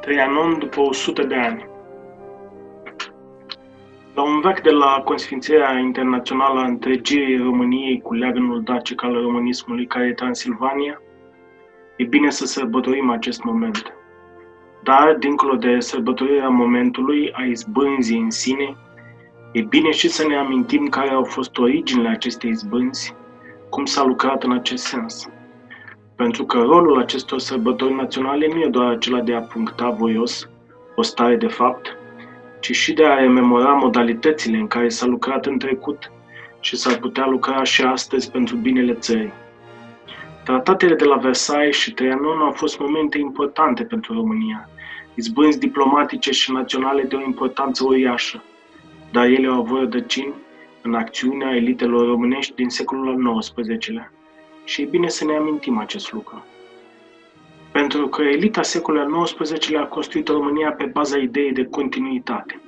Trianon după 100 de ani. La un veac de la consfințirea internațională a întregirii României cu leagănul dacic al românismului care e Transilvania, e bine să sărbătorim acest moment. Dar, dincolo de sărbătorirea momentului, a izbânzii în sine, e bine și să ne amintim care au fost originile acestei izbânzi, cum s-a lucrat în acest sens. Pentru că rolul acestor sărbători naționale nu e doar acela de a puncta voios o stare de fapt, ci și de a rememora modalitățile în care s-a lucrat în trecut și s-ar putea lucra și astăzi pentru binele țării. Tratatele de la Versailles și Trianon au fost momente importante pentru România, izbânzi diplomatice și naționale de o importanță uriașă, dar ele au avut rădăcini în acțiunea elitelor românești din secolul al XIX-lea. Și e bine să ne amintim acest lucru. Pentru că elita secolului al XIX-lea a construit România pe baza ideii de continuitate.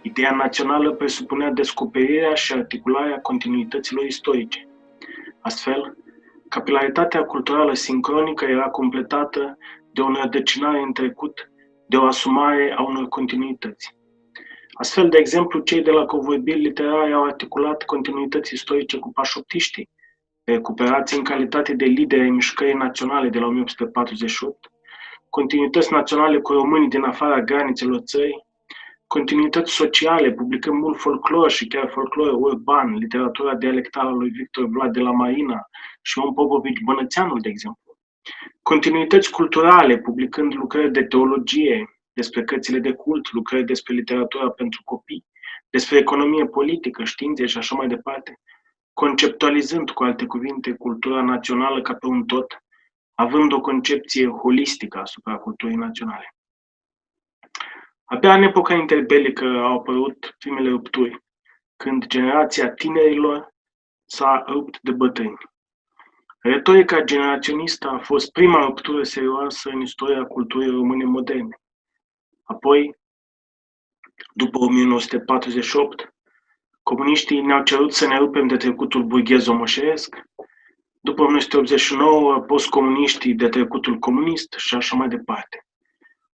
Ideea națională presupunea descoperirea și articularea continuităților istorice. Astfel, capilaritatea culturală sincronică era completată de o înrădăcinare în trecut, de o asumare a unor continuități. Astfel, de exemplu, cei de la Covorbiri Literare au articulat continuități istorice cu pașoptiștii, recuperați în calitate de lideri ai mișcării naționale de la 1848, continuități naționale cu românii din afara granițelor țării, continuități sociale, publicând mult folclor și chiar folclor urban, literatura dialectală lui Victor Vlad de la Marina și Ion Popovici Bănățeanul, de exemplu. Continuități culturale, publicând lucrări de teologie, despre cărțile de cult, lucrări despre literatura pentru copii, despre economie politică, științe și așa mai departe, conceptualizând, cu alte cuvinte, cultura națională ca pe un tot, având o concepție holistică asupra culturii naționale. Abia în epoca interbelică au apărut primele rupturi, când generația tinerilor s-a rupt de bătrâni. Retorica generaționistă a fost prima ruptură serioasă în istoria culturii române moderne. Apoi, după 1948, comuniștii ne-au cerut să ne rupem de trecutul burghez-omoșeresc, după 1989, postcomuniștii de trecutul comunist și așa mai departe.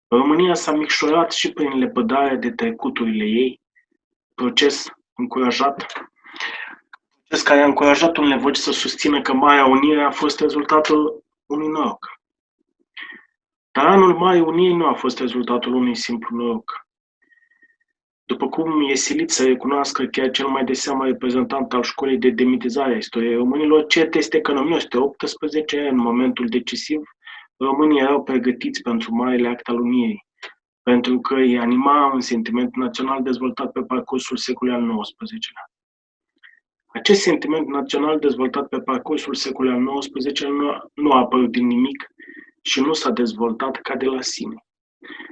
România s-a micșorat și prin lepădarea de trecuturile ei, proces care a încurajat unele voci să susțină că Marea Unire a fost rezultatul unui noroc. Dar anul Marii Unirii nu a fost rezultatul unui simplu noroc. După cum e silit să recunoască chiar cel mai de seamă reprezentant al școlii de demitizare a istoriei românilor, cert este că în 1918, în momentul decisiv, românii erau pregătiți pentru marele act al Unirii, pentru că îi anima un sentiment național dezvoltat pe parcursul secolului al XIX-lea. Acest sentiment național dezvoltat pe parcursul secolului al XIX-lea nu a apărut din nimic și nu s-a dezvoltat ca de la sine.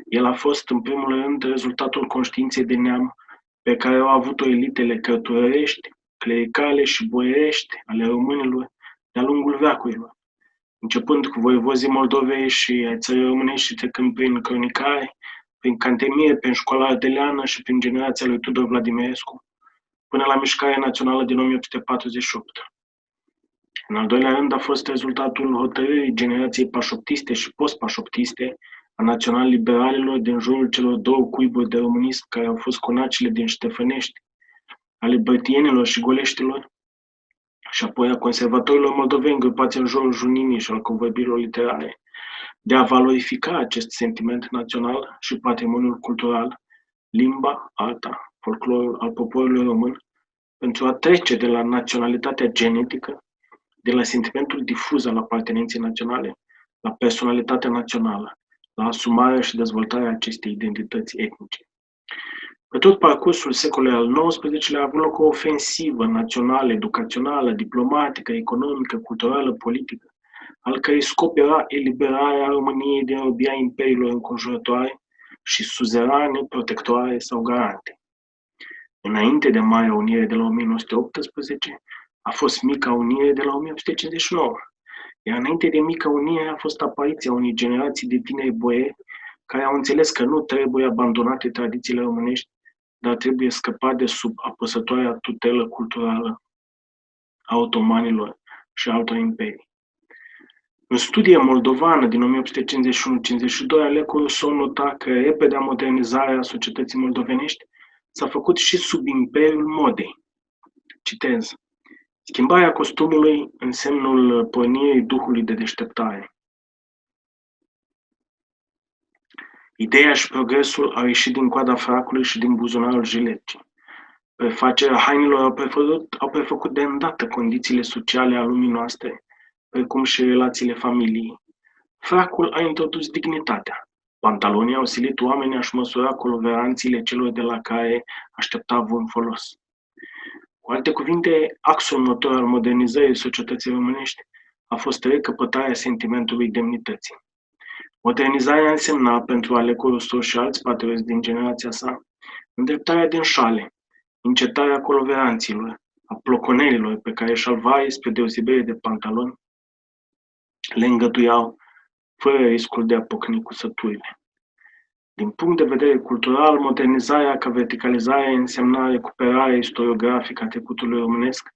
El a fost, în primul rând, rezultatul conștiinței de neam pe care au avut-o elitele cărturărești, clericale și boierești ale românilor de-a lungul veacurilor, începând cu voievozii Moldovei și ai țării românești și trecând prin cronicari, prin Cantemir, prin școala ardeleană și prin generația lui Tudor Vladimirescu, până la mișcarea națională din 1848. În al doilea rând a fost rezultatul hotărârii generației pașoptiste și post-pașoptiste a național-liberalilor din jurul celor două cuiburi de românism care au fost conacile din Ștefănești, ale bărtienilor și goleștilor, și apoi a conservatorilor moldoveni grupați în jurul Juninii și al convorbirilor literare, de a valorifica acest sentiment național și patrimoniul cultural, limba, arta, folclorul al poporului român, pentru a trece de la naționalitatea genetică, de la sentimentul difuz al apartenenței naționale, la personalitatea națională, la asumarea și dezvoltarea acestei identități etnice. Pe tot parcursul secolului al XIX-lea a avut loc o ofensivă națională, educațională, diplomatică, economică, culturală, politică, al cărei scop era eliberarea României din robia imperiilor înconjurătoare și suzerane, protectoare sau garante. Înainte de Marea Unire de la 1918, a fost Mica Unire de la 1859, iar înainte de Mica Unire a fost apariția unei generații de tineri boieri care au înțeles că nu trebuie abandonate tradițiile românești, dar trebuie scăpat de sub apăsătoarea tutelă culturală a otomanilor și altor imperii. În Studie moldovană din 1851-52, Alecu Rousseau nota că repedea modernizarea societății moldovenești s-a făcut și sub imperiul modei. Citez: schimbarea costumului în semnul pornirii duhului de deșteptare. Ideea și progresul au ieșit din coada fracului și din buzunarul jiletcii. Prefacerea hainelor au prefăcut de îndată condițiile sociale ale lumii noastre, precum și relațiile familiei. Fracul a introdus dignitatea. Pantalonii au silit oamenii a-și măsura coloveranțiile celor de la care aștepta vreun folos. Cu alte cuvinte, axul motor al modernizării societății românești a fost recăpătarea sentimentului demnității. Modernizarea însemna pentru Alecu Rousseau și alți patrioți din generația sa îndreptarea din șale, încetarea coloveranților, a ploconerilor pe care șalvarii, spre deosebire de pantaloni, le îngăduiau fără riscul de a pocni cusăturile. Din punct de vedere cultural, modernizarea ca verticalizare însemna recuperarea istoriografică a trecutului românesc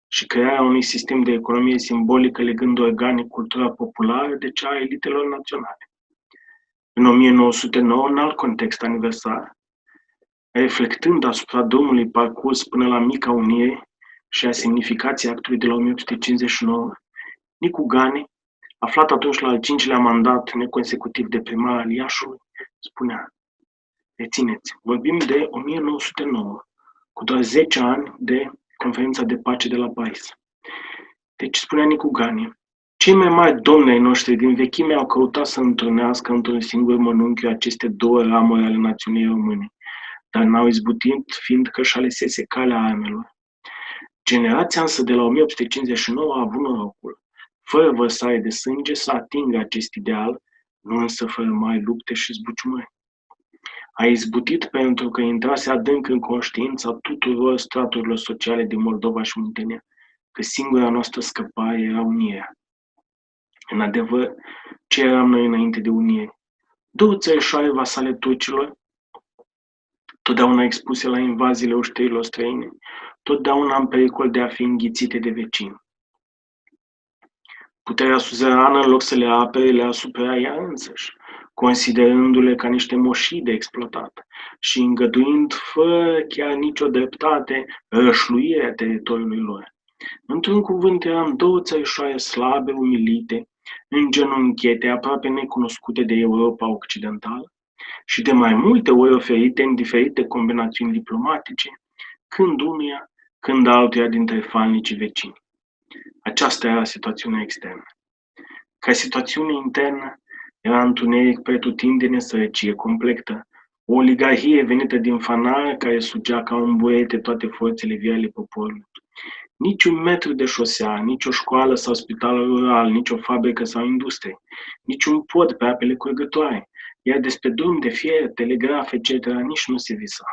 și crearea unui sistem de economie simbolică legând organic cultura populară de cea a elitelor naționale. În 1909, în alt context aniversar, reflectând asupra drumului parcurs până la Mica Unire și a semnificației actului de la 1859, Nicu Gane, aflat atunci la al 5-lea mandat neconsecutiv de primar al Iașului, spunea: rețineți, vorbim de 1909, cu doar 10 ani de Conferința de Pace de la Paris. Deci, spunea Nicu Gane, cei mai mari domni ai noștri din vechime au căutat să întrunească într-un singur mănunchi aceste două ramuri ale națiunii române, dar n-au izbutit, fiindcă își alesese calea armelor. Generația însă de la 1859 a avut norocul, fără vărsare de sânge, să atingă acest ideal, nu însă fără mari lupte și zbuciumări. A izbutit pentru că intrase adânc în conștiința tuturor straturilor sociale din Moldova și Muntenia, că singura noastră scăpare era unirea. În adevăr, ce eram noi înainte de unire? Două țărișoare vasale turcilor, totdeauna expuse la invaziile oștirilor străine, totdeauna în pericol de a fi înghițite de vecini. Puterea suzerană, în loc să le apere, le asupra ea însăși, considerându-le ca niște moșii de exploatat și îngăduind, fără chiar nicio dreptate, rășluirea teritoriului lor. Într-un cuvânt, eram două țărișoare slabe, umilite, îngenunchiete, aproape necunoscute de Europa Occidentală și de mai multe ori oferite în diferite combinațiuni diplomatice, când unuia, când altuia dintre falnicii vecini. Aceasta era situațiunea externă. Ca situațiune internă, era întuneric pretutindene, sărăcie completă, o oligarhie venită din fanară care sugea ca un buiete toate forțele vii ale poporului. Nici un metru de șosea, nici o școală sau spital rural, nici o fabrică sau industrie, nici un pod pe apele curgătoare, iar despre drum de fier, telegraf, etc. nici nu se visa.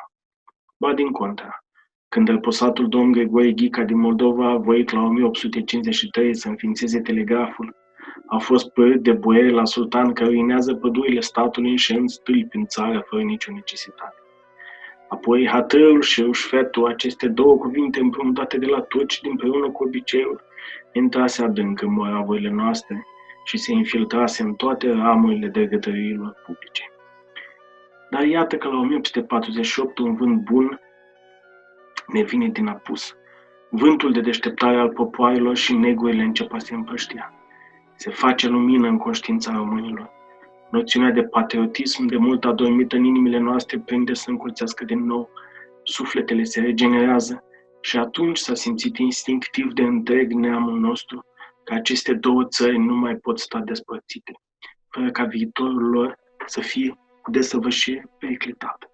Ba din contra, când răposatul domn Grigore Ghica din Moldova a voit la 1853 să înființeze telegraful, a fost părât de boieri la sultan că ruinează pădurile statului înșeând stâlpi în țară fără nicio necesitate. Apoi hatârul și rușfetul, aceste două cuvinte împrumutate de la turci împreună cu obiceiul, intrase adânc în moravurile noastre și se infiltrase în toate ramurile dregătăriilor publice. Dar iată că la 1848 un vânt bun ne vine din apus. Vântul de deșteptare al popoarelor și negurile încep a se împrăștia. Se face lumină în conștiința românilor. Noțiunea de patriotism, de mult adormită în inimile noastre, prinde să încurțească din nou. Sufletele se regenerează și atunci s-a simțit instinctiv de întreg neamul nostru că aceste două țări nu mai pot sta despărțite, fără ca viitorul lor să fie cu desăvârșire periclitat.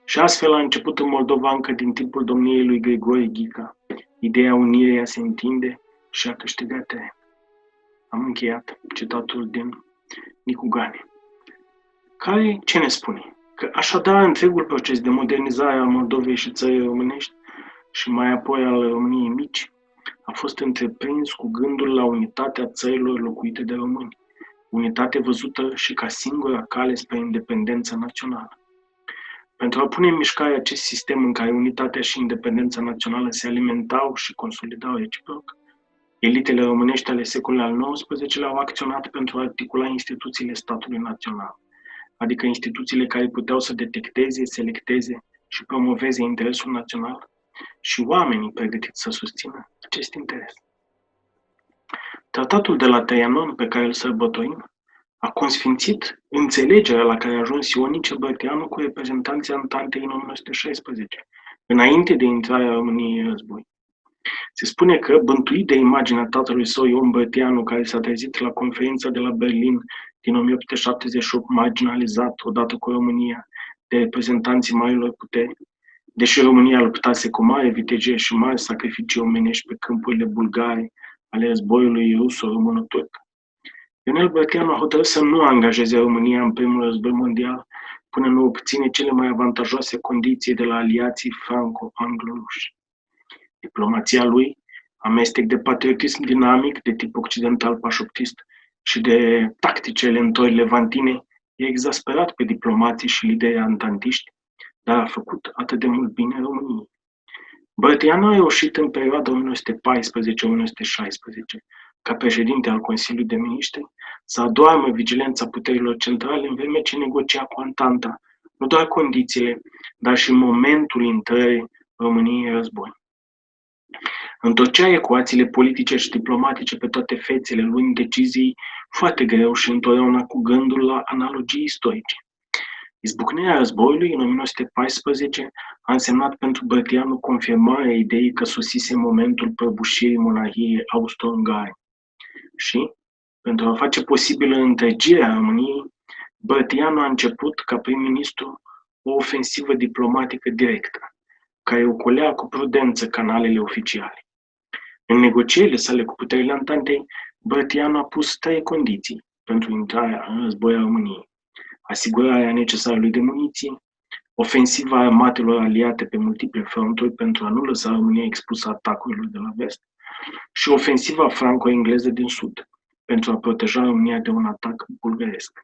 Și astfel a început în Moldova încă din timpul domniei lui Grigore Ghica. Ideea unirii se întinde și a câștigat teren. Am încheiat citatul din Nicu Gane, care ce ne spune? că așadar întregul proces de modernizare a Moldovei și țării românești și mai apoi al României mici a fost întreprins cu gândul la unitatea țărilor locuite de români, unitate văzută și ca singura cale spre independența națională. Pentru a pune în mișcare acest sistem în care unitatea și independența națională se alimentau și consolidau reciproc, elitele românești ale secolului al XIX-lea au acționat pentru a articula instituțiile statului național, adică instituțiile care puteau să detecteze, selecteze și promoveze interesul național și oamenii pregătiți să susțină acest interes. Tratatul de la Trianon, pe care îl sărbătorim, a consfințit înțelegerea la care a ajuns Ionice Brătianu cu reprezentanții Antantei în 1916, înainte de intrarea României în război. Se spune că, bântuit de imaginea tatălui său Ion Brătianu, care s-a trezit la conferința de la Berlin din 1878 marginalizat odată cu România de reprezentanții marilor puteri, deși România luptase cu mare vitejie și mari sacrificii omenești pe câmpurile bulgare ale războiului ruso-româno-turc, Ionel Brătianu a hotărât să nu angajeze România în primul război mondial până nu obține cele mai avantajoase condiții de la aliații franco-anglo-ruși. Diplomația lui, amestec de patriotism dinamic de tip occidental pașoptist și de tactice elentori levantine, i-a exasperat pe diplomații și liderii antantiști, dar a făcut atât de mult bine României. Brătianu a reușit în perioada 1914-1916, ca președinte al Consiliului de Miniștri, să adoarmă vigilența puterilor centrale în vreme ce negocia cu Antanta, nu doar condițiile, dar și momentul intrării României în război. Întorcea ecuațiile politice și diplomatice pe toate fețele, luând decizii foarte greu și întotdeauna cu gândul la analogii istorice. Izbucnirea războiului în 1914 a însemnat pentru Brătianu confirmarea ideii că sosise momentul prăbușirii monarhiei austro-ungare. Și, pentru a face posibilă întregirea României, Brătianu a început, ca prim-ministru, o ofensivă diplomatică directă, care ocolea cu prudență canalele oficiale. În negocierile sale cu puterile Antantei, Brătianu a pus 3 condiții pentru intrarea în război a României: asigurarea necesarului de muniții, ofensiva armatelor aliate pe multiple fronturi pentru a nu lăsa România expusă atacurilor de la vest și ofensiva franco-engleză din sud, pentru a proteja România de un atac bulgăresc.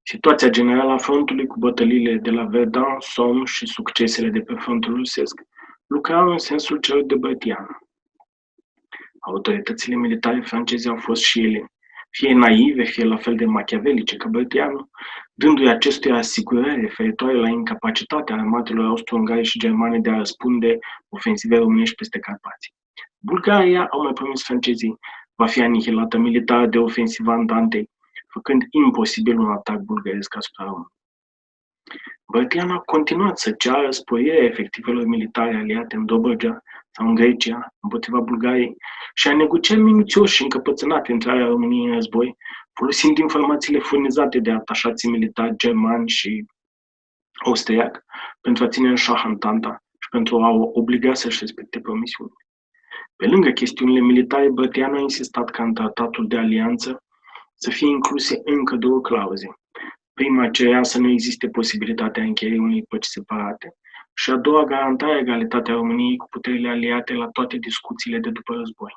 Situația generală a frontului cu bătăliile de la Verdun, Somme și succesele de pe frontul rusesc lucrau în sensul cerut de Brătianu. Autoritățile militare franceze au fost și ele, fie naive, fie la fel de machiavelice ca Brătianu, dându-i acestuia asigurări referitoare la incapacitatea armatelor austro-ungare și germane de a răspunde ofensivei românești peste Carpați. Bulgaria, au mai promis francezii, va fi anihilată militar de ofensiva Antantei, făcând imposibil un atac bulgăresc asupra României. Brătianu a continuat să ceară sporirea efectivelor militare aliate în Dobrogea sau în Grecia, împotriva Bulgariei, și a negociat minuțios și încăpățânat intrarea României în război, folosind informațiile furnizate de atașații militari germani și austriac pentru a ține în șah Antanta și pentru a o obliga să-și respecte promisiunile. Pe lângă chestiunile militare, Brătianu a insistat ca în tratatul de alianță să fie incluse încă 2 clauze. Prima cerea să nu existe posibilitatea încheierii unei păci separate și a doua garanta egalitatea României cu puterile aliate la toate discuțiile de după război.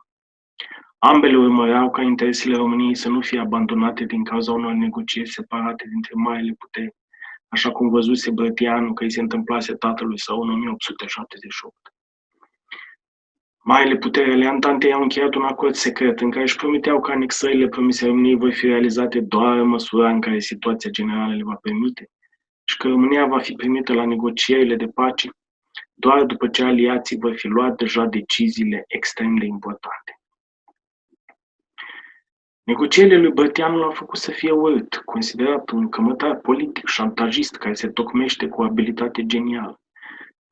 Ambele urmăreau ca interesele României să nu fie abandonate din cauza unor negocieri separate dintre marile puteri, așa cum văzuse Brătianu că îi se întâmplase tatălui său în 1878. Marile puteri ale Antantei au încheiat un acord secret în care își promiteau că anexările promise României vor fi realizate doar în măsura în care situația generală le va permite și că România va fi primită la negocierile de pace doar după ce aliații vor fi luat deja deciziile extrem de importante. Negocierile lui Brătianu l-au făcut să fie urât, considerat un cămătar politic șantajist care se tocmește cu abilitate genială.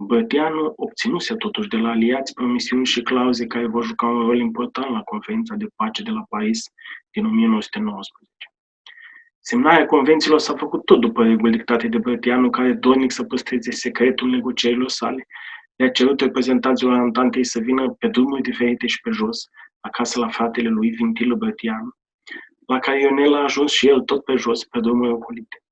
Brătianu obținuse totuși de la aliați promisiuni și clauze care vor juca un rol important la conferința de pace de la Paris din 1919. Semnarea convențiilor s-a făcut tot după reguli dictate de Brătianu, care, dornic să păstreze secretul negocierilor sale, le-a cerut reprezentanților Antantei să vină pe drumuri diferite și pe jos, acasă la fratele lui Vintilă Brătianu, la care Ionel a ajuns și el tot pe jos, pe drumuri ocolite.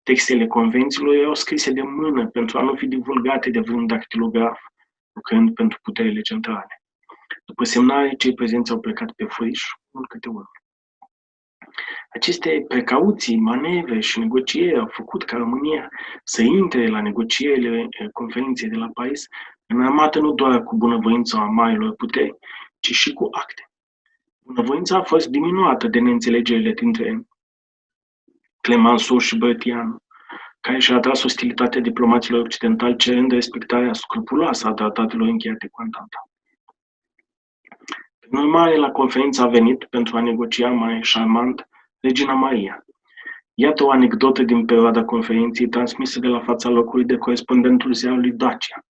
Textele convențiilor erau scrise de mână pentru a nu fi divulgate de vreun dactilograf, lucrând pentru puterile centrale. După semnare, cei prezenți au plecat pe furiș, unul câte unul. Aceste precauții, manevre și negocieri au făcut ca România să intre la negocierile conferinței de la Paris înarmată nu doar cu bunăvoința marilor puteri, ci și cu acte. Bunăvoința a fost diminuată de neînțelegerile dintre Clemenceau și Brătianu, care și-a atras ostilitatea diplomaților occidentali cerând respectarea scrupuloasă a tratatelor încheiate cu Antanta. Prin urmare, la conferință a venit, pentru a negocia mai șarmant, Regina Maria. Iată o anecdotă din perioada conferinței transmisă de la fața locului de corespondentul ziarului Dacia,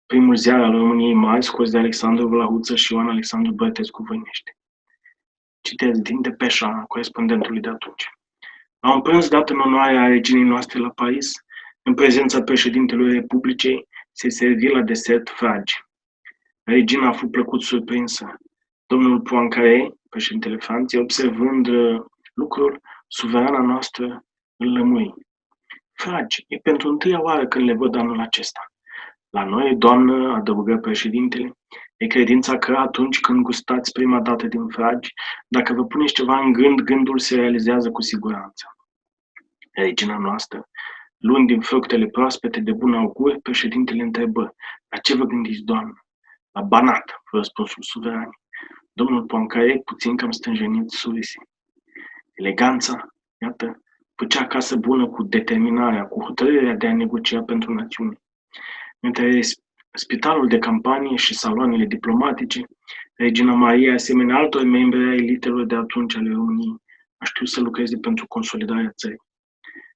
primul ziar al României Mari, scos de Alexandru Vlahuță și Ioan Alexandru Bărtescu Voinește. Citez din depeșa corespondentului de atunci. La un prânz dat în onoarea reginei noastre la Paris, în prezența președintelui Republicii, se servi la desert fragi. Regina a fost plăcut surprinsă. Domnul Poincaré, președintele Franței, observând lucrul, suverana noastră îl lămui. Fragi, e pentru întâia oară când le văd anul acesta. La noi, doamnă, adăugă președintele, e credința că atunci când gustați prima dată din fragi, dacă vă puneți ceva în gând, gândul se realizează cu siguranță. Regina noastră, luând din fructele proaspete de bun augur, președintele întrebă, la ce vă gândiți, doamnă? La banat, răspunsul suveranii. Domnul Poincaré, puțin cam stânjenit, surisi. Eleganța, iată, făcea casă bună cu determinarea, cu hotărârea de a negocia pentru națiune. Între spitalul de campanie și saloanele diplomatice, Regina Maria, asemenea altor membri ai elitelor de atunci ale României, a știut să lucreze pentru consolidarea țării.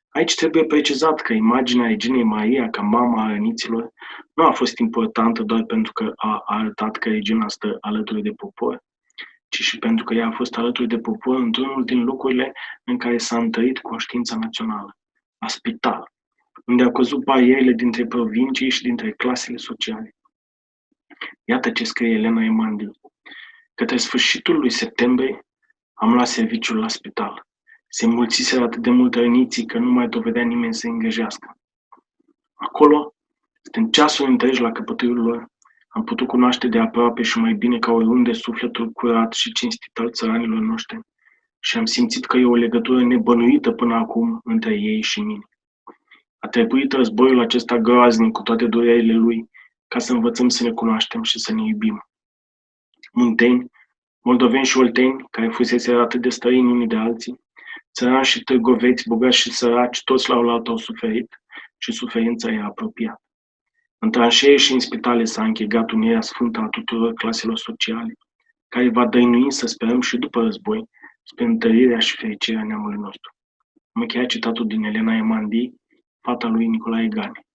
Aici trebuie precizat că imaginea Reginei Maria ca mama a răniților nu a fost importantă doar pentru că a arătat că regina stă alături de popor, ci și pentru că ea a fost alături de popor într-unul din locurile în care s-a întărit conștiința națională, la spital, unde au căzut barierele dintre provincii și dintre clasele sociale. Iată ce scrie Elena Emandi. Către sfârșitul lui septembrie am luat serviciul la spital. Se înmulțiseră atât de mult răniții că nu mai dovedea nimeni să îngrijească. Acolo, stând ceasuri întregi la căpătâiul lor, am putut cunoaște de aproape și mai bine ca oriunde sufletul curat și cinstit al țăranilor noștri și am simțit că e o legătură nebănuită până acum între ei și mine. A trebuit războiul acesta groaznic cu toate durerile lui ca să învățăm să ne cunoaștem și să ne iubim. Munteni, moldoveni și olteni, care fusese atât de străini unii de alții, țărani și târgoveți, bogați și săraci, toți la oaltă au suferit și suferința i-a apropiat. În tranșee și în spitale s-a închegat unirea sfântă a tuturor claselor sociale, care va dăinui, să sperăm, și după război, spre întărirea și fericirea neamului nostru. Am încheiat citatul din Elena Emandi, fata lui Nicolae Gane.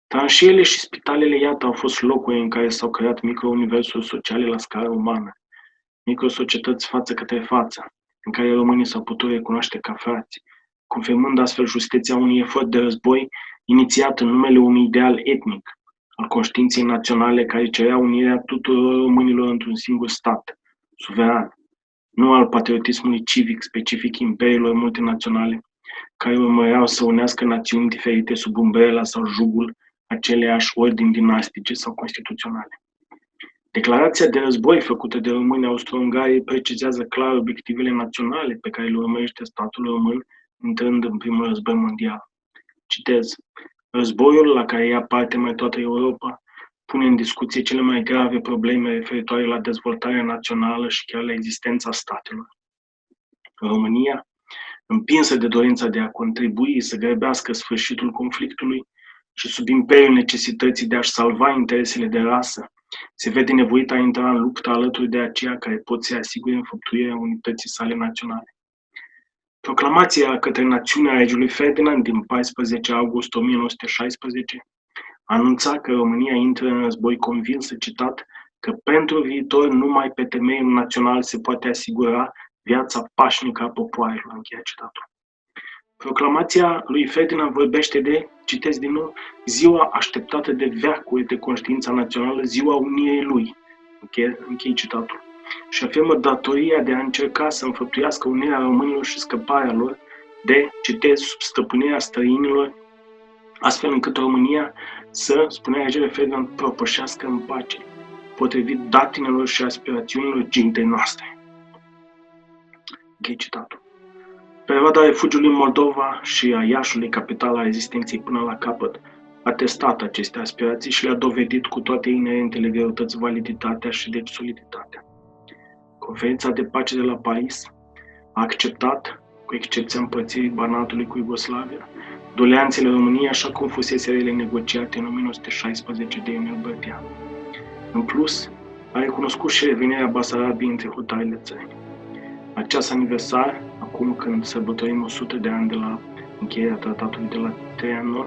Tranșeele și spitalele, iată, au fost locuri în care s-au creat micro-universuri sociale la scară umană, microsocietăți față către față, în care românii s-au putut recunoaște ca frați, confirmând astfel justeția unui efort de război inițiat în numele unui ideal etnic, al conștiinței naționale care cerea unirea tuturor românilor într-un singur stat, suveran, nu al patriotismului civic specific imperiilor multinaționale, care urmăreau să unească națiuni diferite sub umbrela sau jugul aceleiași ordini dinastice sau constituționale. Declarația de război făcută de românii austro-ungarii precizează clar obiectivele naționale pe care le urmărește statul român intrând în primul război mondial. Citez. Războiul la care ia parte mai toată Europa pune în discuție cele mai grave probleme referitoare la dezvoltarea națională și chiar la existența statelor. România, împinsă de dorința de a contribui să grăbească sfârșitul conflictului și sub imperiul necesității de a-și salva interesele de rasă, se vede nevoită a intra în luptă alături de aceia care pot să asigure înfăptuirea unității sale naționale. Proclamația către națiunea regelui Ferdinand din 14 august 1916 anunța că România intră în război convinsă, citat, că pentru viitor numai pe temeiul național se poate asigura viața pașnică a popoarelor, încheia citatul. Proclamația lui Ferdinand vorbește de, citesc din nou, ziua așteptată de veacuri de conștiința națională, ziua unirii lui, închei citatul, și afirmă datoria de a încerca să înfăptuiască unirea românilor și scăparea lor de, citez, sub stăpânirea străinilor, astfel încât România să, spunea Regele Ferdinand, propășească în pace, potrivit datinelor și aspirațiunilor gintei noastre. Închei citatul. Perioada refugiului în Moldova și a Iașului, capitala rezistenței până la capăt, a testat aceste aspirații și le-a dovedit cu toate inerentele greutăți validitatea și deci soliditatea. Conferința de pace de la Paris a acceptat, cu excepția împărțirii Banatului cu Iugoslavia, doleanțele României așa cum fusese ele negociate în 1916 de Emil Bărdean. În plus, a recunoscut și revenirea Basarabiei între hotarele țării. Acest aniversar, acum când sărbătorim 100 de ani de la încheierea tratatului de la Trianon,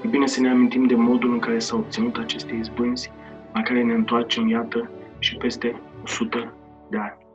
e bine să ne amintim de modul în care s-au obținut aceste izbânzi, la care ne întoarcem, iată, și peste 100 de ani.